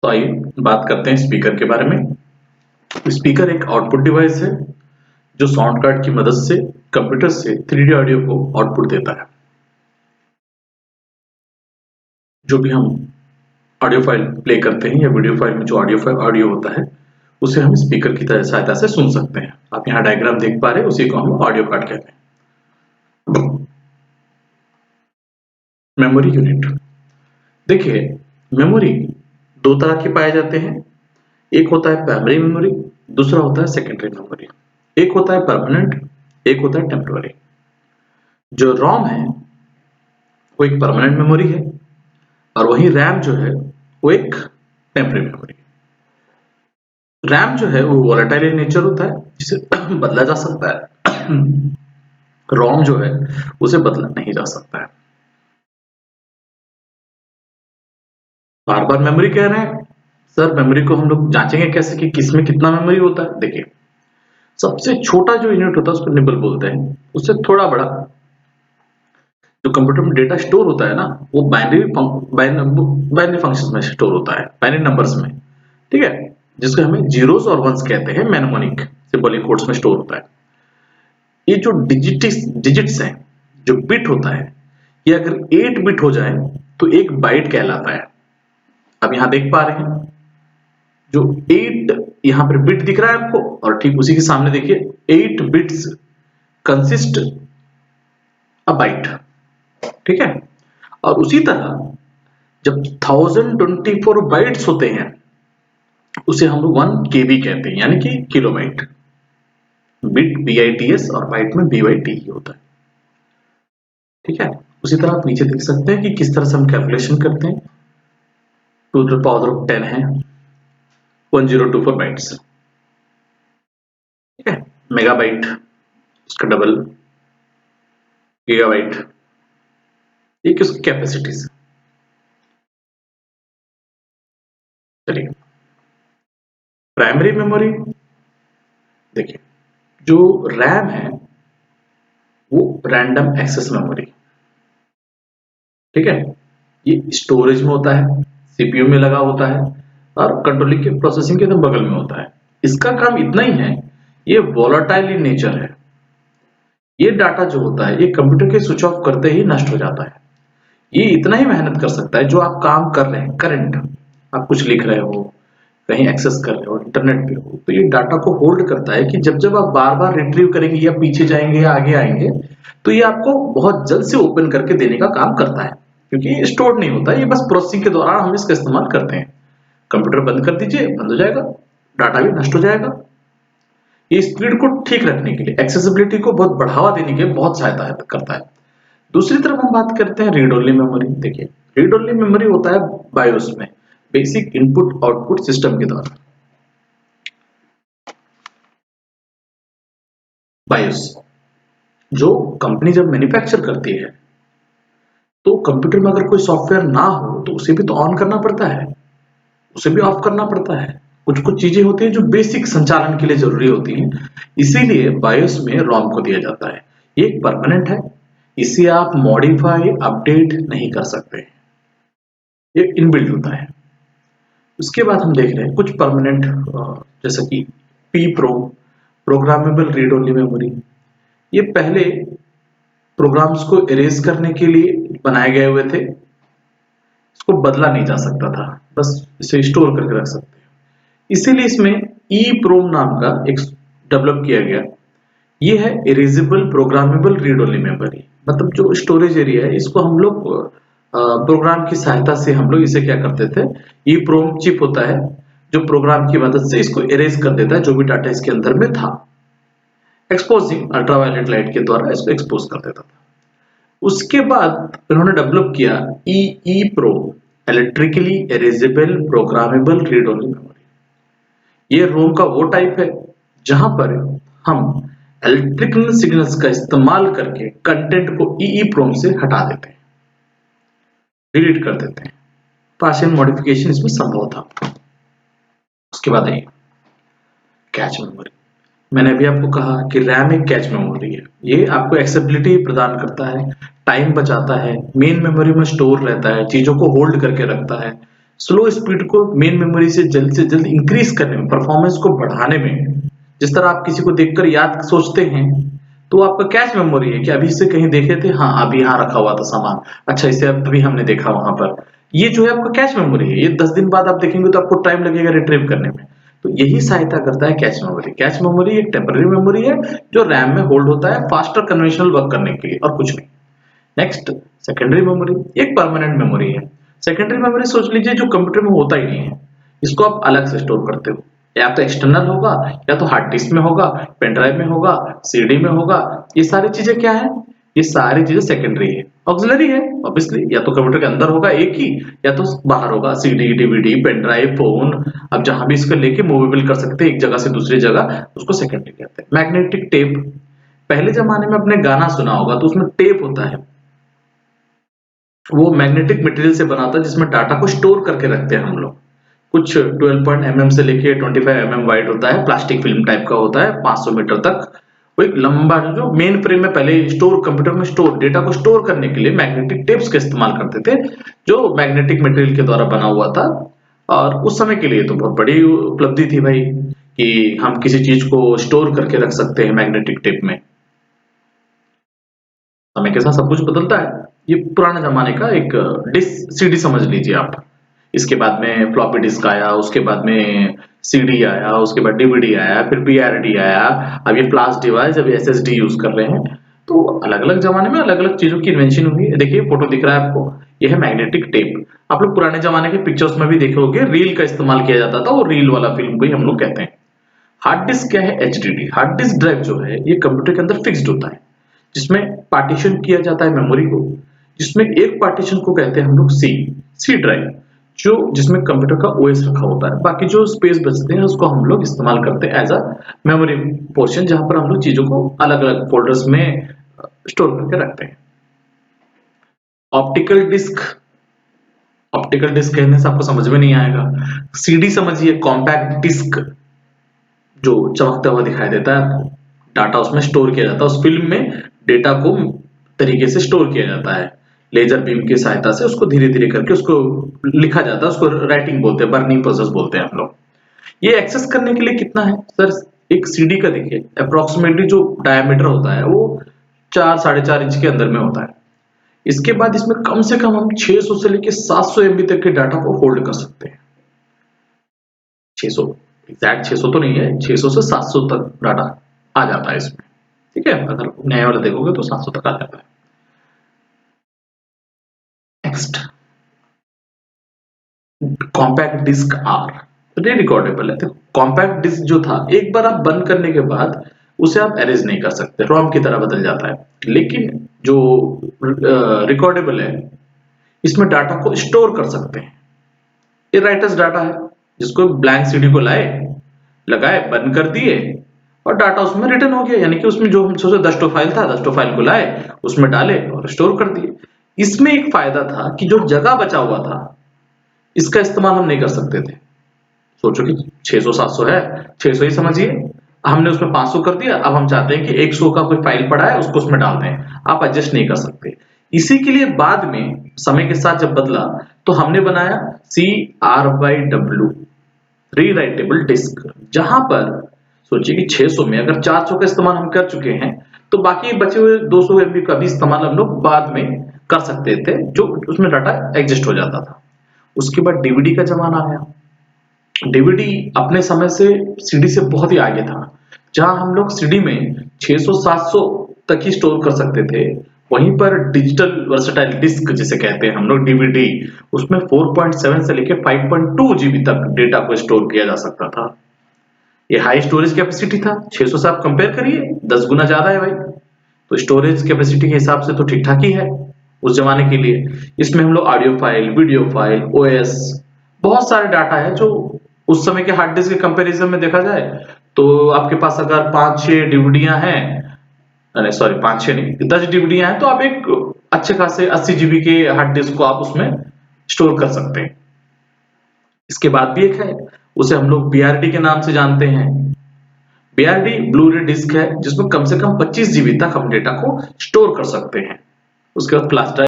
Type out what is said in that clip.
तो आइए बात करते हैं स्पीकर के बारे में। स्पीकर एक आउटपुट डिवाइस है जो साउंड कार्ड की मदद से कंप्यूटर से 3D ऑडियो को आउटपुट देता है। जो भी हम ऑडियो फाइल प्ले करते हैं या वीडियो फाइल में जो ऑडियो होता है उसे हम स्पीकर की सहायता से सुन सकते हैं। आप यहाँ डायग्राम देख पा रहे हैं, उसी को हम ऑडियो कार्ड कहते हैं। मेमोरी यूनिट देखिए, मेमोरी दो तरह के पाए जाते हैं। एक होता है प्राइमरी मेमोरी, दूसरा होता है सेकेंडरी मेमोरी। एक होता है परमानेंट, एक होता है टेम्पररी। जो रोम है वो एक परमानेंट मेमोरी है और वही रैम जो है वो एक टेम्पररी मेमोरी। रैम जो है वो वोलेटाइल इन नेचर होता है, जिसे बदला जा सकता है। रोम जो है उसे बदला नहीं जा सकता है। बार बार मेमोरी कह रहे हैं सर, मेमोरी को हम लोग जांचेंगे कैसे कि किसमें कितना मेमोरी होता है। देखिए, सबसे छोटा जो यूनिट होता है उसको निबल बोलते हैं। उससे थोड़ा बड़ा जो कंप्यूटर में डेटा स्टोर होता है ना, वो बाइनरी फंक्शंस में स्टोर होता है, बाइनरी नंबर्स में। ठीक है, जिसको हमें जीरोस और वंस कहते हैं, मैनमोनिक सिंबॉलिक कोड्स में स्टोर होता है। ये जो डिजिट्स हैं, जो बिट होता है, ये अगर 8 बिट हो जाए तो एक बाइट कहलाता है। अब यहां देख पा रहे हैं जो 8 यहां पर बिट दिख रहा है आपको, और ठीक उसी के सामने देखिए 8 बिट्स कंसिस्ट अ बाइट। ठीक है, और उसी तरह जब 1024 बाइट्स होते हैं उसे हम लोग 1 KB कहते हैं, यानी कि किलोबाइट। बिट BITS और बाइट में BYT होता है। ठीक है, उसी तरह आप नीचे देख सकते हैं कि किस तरह से हम कैलकुलेशन करते हैं। 2 to the power of 10 है 1024 बाइट्स। ठीक है, मेगाबाइट उसका डबल, गीगाबाइट, ये किसकी कैपेसिटीज। चलिए, प्राइमरी मेमोरी देखिए, जो रैम है वो रैंडम एक्सेस मेमोरी। ठीक है, ये स्टोरेज में होता है, सीपीयू में लगा होता है और कंट्रोलिंग के प्रोसेसिंग के एकदम बगल में होता है। इसका काम इतना ही है, ये वोलेटाइल इन नेचर है। ये डाटा जो होता है ये कंप्यूटर के स्विच ऑफ करते ही नष्ट हो जाता है। ये इतना ही मेहनत कर सकता है जो आप काम कर रहे हैं, करंट आप कुछ लिख रहे हो, कहीं एक्सेस कर रहे हो, इंटरनेट पे हो, तो ये डाटा को होल्ड करता है कि जब जब आप बार बार रिट्रीव करेंगे या पीछे जाएंगे या आगे आएंगे तो ये आपको बहुत जल्द से ओपन करके देने का काम करता है, क्योंकि ये स्टोर नहीं होता, ये बस प्रोसेसिंग के दौरान हम इसका इस्तेमाल करते हैं। कंप्यूटर बंद कर दीजिए, बंद हो जाएगा, डाटा भी नष्ट हो जाएगा। ये स्पीड को ठीक रखने के लिए, एक्सेसिबिलिटी को बहुत बढ़ावा देने के लिए बहुत सहायता करता है। दूसरी तरफ हम बात करते हैं रीड ओनली मेमोरी। देखिए, रीड ओनली मेमोरी होता है बायोस में, बेसिक इनपुट आउटपुट सिस्टम के द्वारा। बायोस जो कंपनी जब मैन्युफैक्चर करती है तो कंप्यूटर में अगर कोई सॉफ्टवेयर ना हो तो उसे भी तो ऑन करना पड़ता है, उसे भी ऑफ करना पड़ता है। कुछ कुछ चीजें होती हैं जो बेसिक संचालन के लिए जरूरी होती हैं, इसीलिए बायोस में रोम को दिया जाता है। ये एक परमानेंट है, इसे आप मॉडिफाई अपडेट नहीं कर सकते, ये इनबिल्ट होता है। उसके बाद हम देख रहे हैं कुछ परमानेंट, जैसे कि P pro, programmable read only memory. ये पहले प्रोग्राम्स को इरेज करने के लिए बनाए गए हुए थे, इसको बदला नहीं जा सकता था, बस इसे स्टोर करके रख सकते हैं। इसीलिए इसमें ई प्रोम नाम का एक डेवलप किया गया। ये है erasable programmable read only memory, मतलब जो स्टोरेज एरिया है इसको हम लोग प्रोग्राम की सहायता से हम लोग इसे क्या करते थे, ई प्रोम चिप होता है जो प्रोग्राम की मदद से इसको इरेज कर देता है जो भी डाटा इसके अंदर में था, एक्सपोजिंग अल्ट्रावायलेट लाइट के द्वारा इसको एक्सपोज कर देता था। उसके बाद इन्होंने डेवलप किया E PROM, electrically erasable programmable read only memory. ये रोम का वो टाइप है जहां पर हम इलेक्ट्रिकल सिग्नल्स का इस्तेमाल करके कंटेंट को EEPROM से हटा देते हैं, डिलीट कर देते हैं। पार्शियल मॉडिफिकेशन इसमें संभव था। उसके बाद आइए कैच मेमोरी। मैंने अभी आपको कहा कि रैम एक कैच मेमोरी है। ये आपको एक्सेसिबिलिटी प्रदान करता है, टाइम बचाता है, मेन मेमोरी में स्टोर रहता है, चीजों को होल्ड करके रखता है, स्लो स्पीड को मेन मेमोरी से जल्द इंक्रीज करने में, परफॉर्मेंस को बढ़ाने में, जिस तरह आप किसी को देखकर याद सोचते हैं, तो आपका कैश मेमोरी है कि अभी इसे कहीं देखे थे, हाँ अभी यहाँ रखा हुआ था सामान, अच्छा इसे अभी हमने देखा वहां पर। ये जो है आपका कैश मेमोरी है, ये 10 दिन बाद आप देखेंगे तो आपको टाइम लगेगा रिट्रीव करने में। तो यही सहायता करता है कैश मेमोरी। कैश मेमोरी एक टेम्पररी मेमोरी है जो रैम में होल्ड होता है फास्टर कन्वेंशनल वर्क करने के लिए, और कुछ नहीं। नेक्स्ट, सेकेंडरी मेमोरी एक परमानेंट मेमोरी है। सेकेंडरी मेमोरी सोच लीजिए जो कंप्यूटर में होता ही नहीं है, इसको आप अलग से स्टोर करते हो, या तो एक्सटर्नल होगा, या तो हार्ड डिस्क में होगा, पेन ड्राइव में होगा, सीडी में होगा। ये सारी चीजें क्या है, ये सारी चीजें सेकेंडरी है। ऑक्सिलरी है ऑब्वियसली, या तो कंप्यूटर के अंदर होगा एक ही, या तो बाहर होगा, CD, DVD, pen drive, phone, अब जहां भी इसको लेके मूवेबल कर सकते हैं एक जगह से दूसरी जगह, उसको सेकेंडरी कहते हैं। मैग्नेटिक टेप, पहले जमाने में आपने गाना सुना होगा तो उसमें टेप होता है, वो मैग्नेटिक मटेरियल से बना होता है जिसमें डाटा को स्टोर करके रखते हैं हम लोग। कुछ 12 से लेके 25 वाइड होता है, प्लास्टिक फिल्म टाइप का होता है, 500 मीटर तक। वो एक लंबा जो मेन फ्रेम में पहले स्टोर, कंप्यूटर में स्टोर डेटा को स्टोर करने के लिए मैग्नेटिक टेप्स का इस्तेमाल करते थे, जो मैग्नेटिक मटेरियल के द्वारा बना हुआ था। और उस समय के लिए तो बहुत बड़ी उपलब्धि थी भाई, कि हम किसी चीज को स्टोर करके रख सकते हैं मैग्नेटिक टेप में। समय के साथ सब कुछ बदलता है। ये पुराने जमाने का एक डिस्क सीडी समझ लीजिए आप। इसके बाद में फ्लॉपी डिस्क आया, उसके बाद में सीडी आया, उसके बाद डीवीडी आया, फिर बीआरडी आया, अब ये फ्लैश डिवाइस, अब एसएसडी यूज कर रहे हैं। तो अलग अलग जमाने में अलग अलग चीजों की इन्वेंशन हुई है। देखिए फोटो दिख रहा है आपको, ये है मैग्नेटिक टेप। आप लोग पुराने जमाने के पिक्चर्स में भी देखे होंगे, रील का इस्तेमाल किया जाता था, वो रील वाला फिल्म को ही हम लोग कहते हैं। हार्ड डिस्क क्या है, एचडीडी। हार्ड डिस्क ड्राइव जो है ये कंप्यूटर के अंदर फिक्स्ड होता है, जिसमें पार्टीशन किया जाता है मेमोरी को, जिसमें एक पार्टीशन को कहते हैं हम लोग सी ड्राइव, जो जिसमें कंप्यूटर का ओएस रखा होता है। बाकी जो स्पेस बचते हैं उसको हम लोग इस्तेमाल करते हैं एज अ मेमोरी पोर्शन, जहां पर हम लोग चीजों को अलग अलग फोल्डर्स में स्टोर करके रखते हैं। ऑप्टिकल डिस्क, ऑप्टिकल डिस्क कहने से आपको समझ में नहीं आएगा। सीडी समझिए, कॉम्पैक्ट डिस्क, जो चमकता हुआ दिखाई देता है आपको, डाटा उसमें स्टोर किया जाता है, उस फिल्म में डेटा को तरीके से स्टोर किया जाता है, लेजर बीम की सहायता से उसको धीरे धीरे करके उसको लिखा जाता है, उसको राइटिंग बोलते हैं, बर्निंग प्रोसेस बोलते हैं हम लोग। ये एक्सेस करने के लिए कितना है सर, एक सीडी का देखिए अप्रोक्सीमेटली जो डायमीटर होता है वो 4-4.5 इंच के अंदर में होता है। इसके बाद इसमें कम से कम हम 600 से लेके 700 MB तक के डाटा को होल्ड कर सकते हैं। 600, एग्जैक्ट 600 तो नहीं है, 600 से 700 तक डाटा आ जाता है इसमें। ठीक है, अगर नया वाला देखोगे तो 700 तक आ जाता है। नेक्स्ट, कॉम्पैक्ट डिस्क आर, री रिकॉर्डेबल है। देखो कॉम्पैक्ट डिस्क जो था, एक बार आप बंद करने के बाद उसे आप एरेज नहीं कर सकते, रोम की तरह बदल जाता है। लेकिन जो रिकॉर्डेबल है, इसमें डाटा को स्टोर कर सकते हैं। ये राइटर्स डाटा है, जिसको ब्लैंक सीडी को लाए, लगाए, बंद कर दिए, और डाटा उसमें रिटर्न हो गया। यानी कि उसमें जो हम सोचे 10 फाइल था, 10 फाइल को लाए, उसमें डाले और स्टोर कर दिए। इसमें एक फायदा था कि जो जगह बचा हुआ था, इसका इस्तेमाल हम नहीं कर सकते थे। सोचो कि 600-700 है, 600 ही समझिए, हमने उसमें 500 कर दिया, अब हम चाहते हैं कि 100 का कोई फाइल पड़ा है उसको उसमें डाल दें, आप एडजस्ट नहीं कर सकते। इसी के लिए बाद में समय के साथ जब बदला तो हमने बनाया CRY-W, रीराइटेबल डिस्क, जहां पर सोचिए कि 600 में अगर 400 का इस्तेमाल हम कर चुके हैं, तो बाकी बचे हुए 200 MB का भी इस्तेमाल हम लोग बाद में कर सकते थे, जो उसमें डाटा एडजस्ट हो जाता था। उसके बाद डीवीडी का जमाना आया। डीवीडी अपने समय से सीडी से बहुत ही आगे था, जहां हम लोग सीडी में 600-700 तक ही स्टोर कर सकते थे, वहीं पर डिजिटल वर्सेटाइल डिस्क जिसे कहते हैं हम लोग डीवीडी, उसमें 4.7 से लेके 5.2 GB तक डेटा को स्टोर किया जा सकता था। ये हाई स्टोरेज कैपेसिटी था, 600 से आप कंपेयर करिए 10 गुना ज्यादा है भाई। तो स्टोरेज कैपेसिटी के हिसाब से तो ठीक ठाक ही है उस जमाने के लिए। इसमें हम लोग audio file, video file, OS, बहुत सारे डाटा है जो उस समय के हार्ड डिस्क के कंपैरिजन में देखा जाए तो आपके पास अगर 5-6 डीवीडियां हैं, नहीं सॉरी 5-6 नहीं, 10 डीवीडियां हैं, तो आप एक अच्छे खासे 80 GB के हार्ड डिस्क को आप उसमें स्टोर कर सकते हैं। इसके बाद भी एक है, उसे हम लोग बीआरडी के नाम से जानते हैं। बीआरडी ब्लू रे डिस्क है, जिसमें कम से कम 25 GB तक हम डेटा को स्टोर कर सकते हैं। उसके बाद फ्लैश ड्राइव